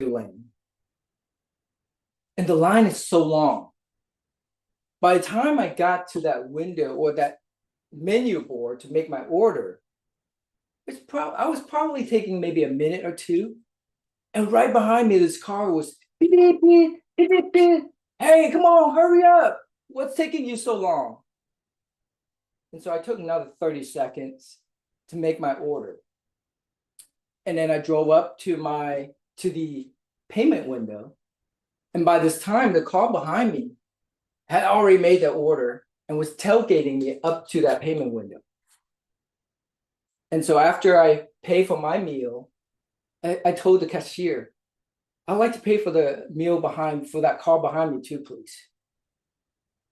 lane. And the line is so long. By the time I got to that window or that menu board to make my order, I was probably taking maybe a minute or two. And right behind me, this car was beep, beep, beep, beep, beep, beep. Hey, come on, hurry up. What's taking you so long? And so I took another 30 seconds to make my order. And then I drove up to the payment window. And by this time, the car behind me had already made the order and was tailgating me up to that payment window. And so after I pay for my meal, I told the cashier, I'd like to pay for the meal for that car behind me too, please.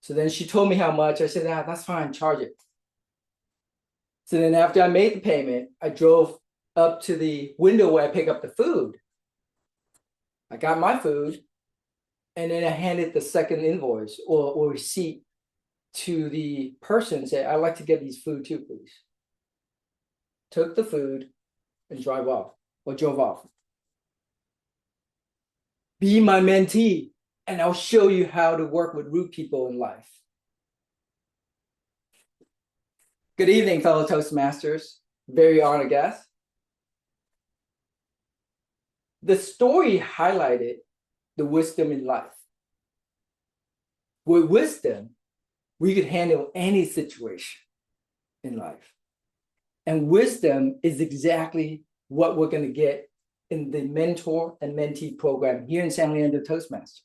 So then she told me how much. I said, that's fine, charge it. So then after I made the payment, I drove up to the window where I pick up the food. I got my food, and then I handed the second invoice or receipt to the person and said, I'd like to get these food too, please. Took the food and drove off. Be my mentee, and I'll show you how to work with rude people in life. Good evening, fellow Toastmasters, very honored guests. The story highlighted the wisdom in life. With wisdom, we could handle any situation in life. And wisdom is exactly what we're going to get in the mentor and mentee program here in San Leandro Toastmasters.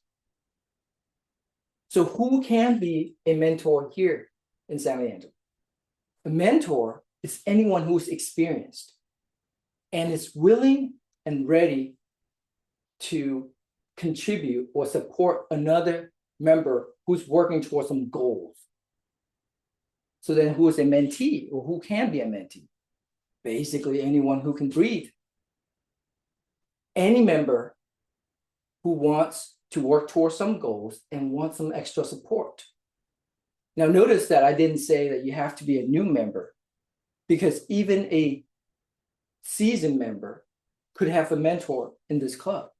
So who can be a mentor here in San Leandro? A mentor is anyone who's experienced and is willing and ready to contribute or support another member who's working towards some goals. So then who is a mentee, or who can be a mentee? Basically anyone who can breathe. Any member who wants to work towards some goals and wants some extra support. Now notice that I didn't say that you have to be a new member, because even a seasoned member could have a mentor in this club.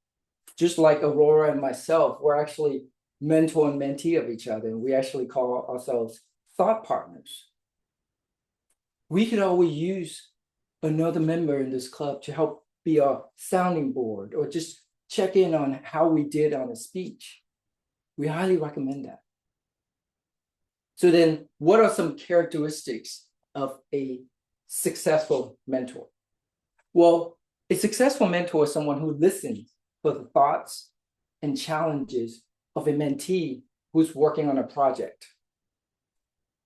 Just like Aurora and myself, we're actually mentor and mentee of each other, and we actually call ourselves thought partners. We could always use another member in this club to help be our sounding board or just check in on how we did on a speech. We highly recommend that. So then, what are some characteristics of a successful mentor? Well, a successful mentor is someone who listens for the thoughts and challenges of a mentee who's working on a project,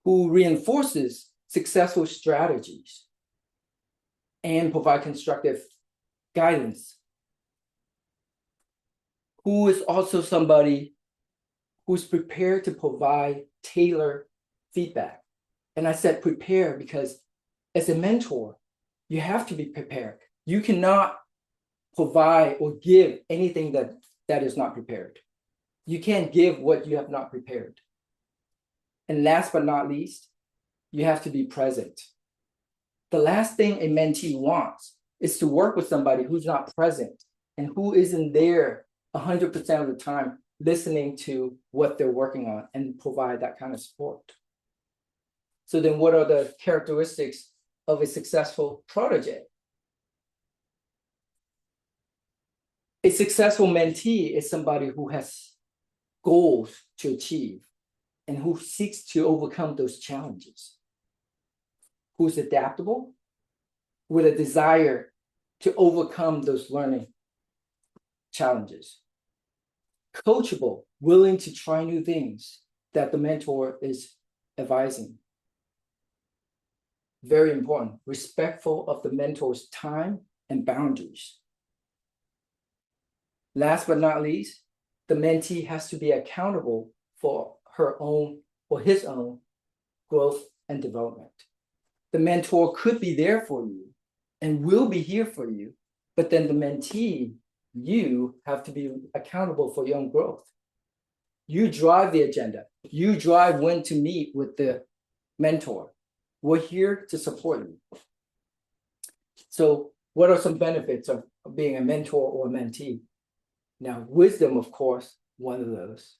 who reinforces successful strategies and provide constructive guidance, who is also somebody who's prepared to provide tailored feedback. And I said prepare because as a mentor, you have to be prepared. You cannot provide or give anything that is not prepared. You can't give what you have not prepared. And last but not least, you have to be present. The last thing a mentee wants is to work with somebody who's not present and who isn't there 100% of the time listening to what they're working on and provide that kind of support. So then what are the characteristics of a successful protege? A successful mentee is somebody who has goals to achieve and who seeks to overcome those challenges, who's adaptable with a desire to overcome those learning challenges, coachable, willing to try new things that the mentor is advising. Very important, respectful of the mentor's time and boundaries. Last but not least, the mentee has to be accountable for her own or his own growth and development. The mentor could be there for you and will be here for you, but then the mentee, you have to be accountable for your own growth. You drive the agenda. You drive when to meet with the mentor. We're here to support you. So what are some benefits of being a mentor or a mentee? Now, wisdom, of course, one of those.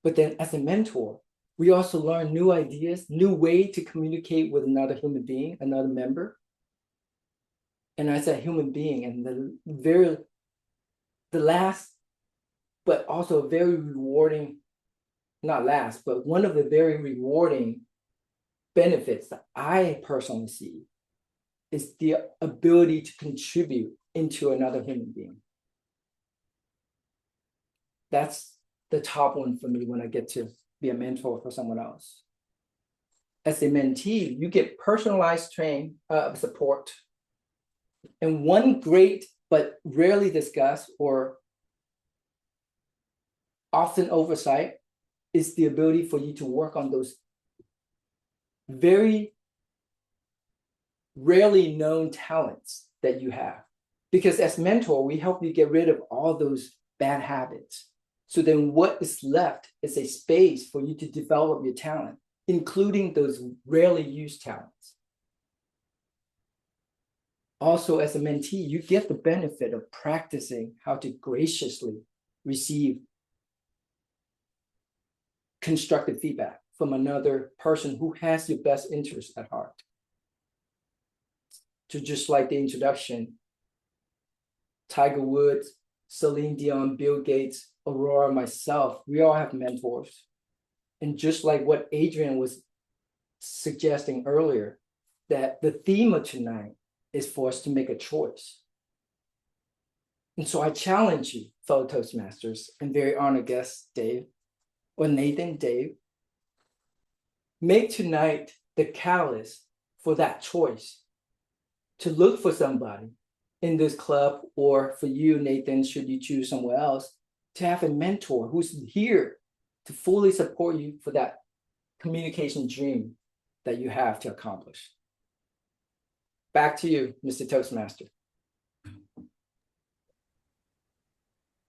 But then as a mentor, we also learn new ideas, new way to communicate with another human being, another member. And as a human being, and the last, but also very rewarding, not last, but one of the very rewarding benefits that I personally see is the ability to contribute into another human being. That's the top one for me when I get to be a mentor for someone else. As a mentee, you get personalized support. And one great but rarely discussed or often oversight is the ability for you to work on those very rarely known talents that you have. Because as mentor, we help you get rid of all those bad habits. So then what is left is a space for you to develop your talent, including those rarely used talents. Also, as a mentee, you get the benefit of practicing how to graciously receive constructive feedback from another person who has your best interest at heart. To just like the introduction, Tiger Woods, Celine Dion, Bill Gates, Aurora, myself, we all have mentors. And just like what Adrian was suggesting earlier, that the theme of tonight is for us to make a choice. And so I challenge you, fellow Toastmasters, and very honored guests, Dave, or Nathan, Dave, make tonight the catalyst for that choice to look for somebody in this club, or for you, Nathan, should you choose somewhere else, to have a mentor who's here to fully support you for that communication dream that you have to accomplish. Back to you, Mr. Toastmaster.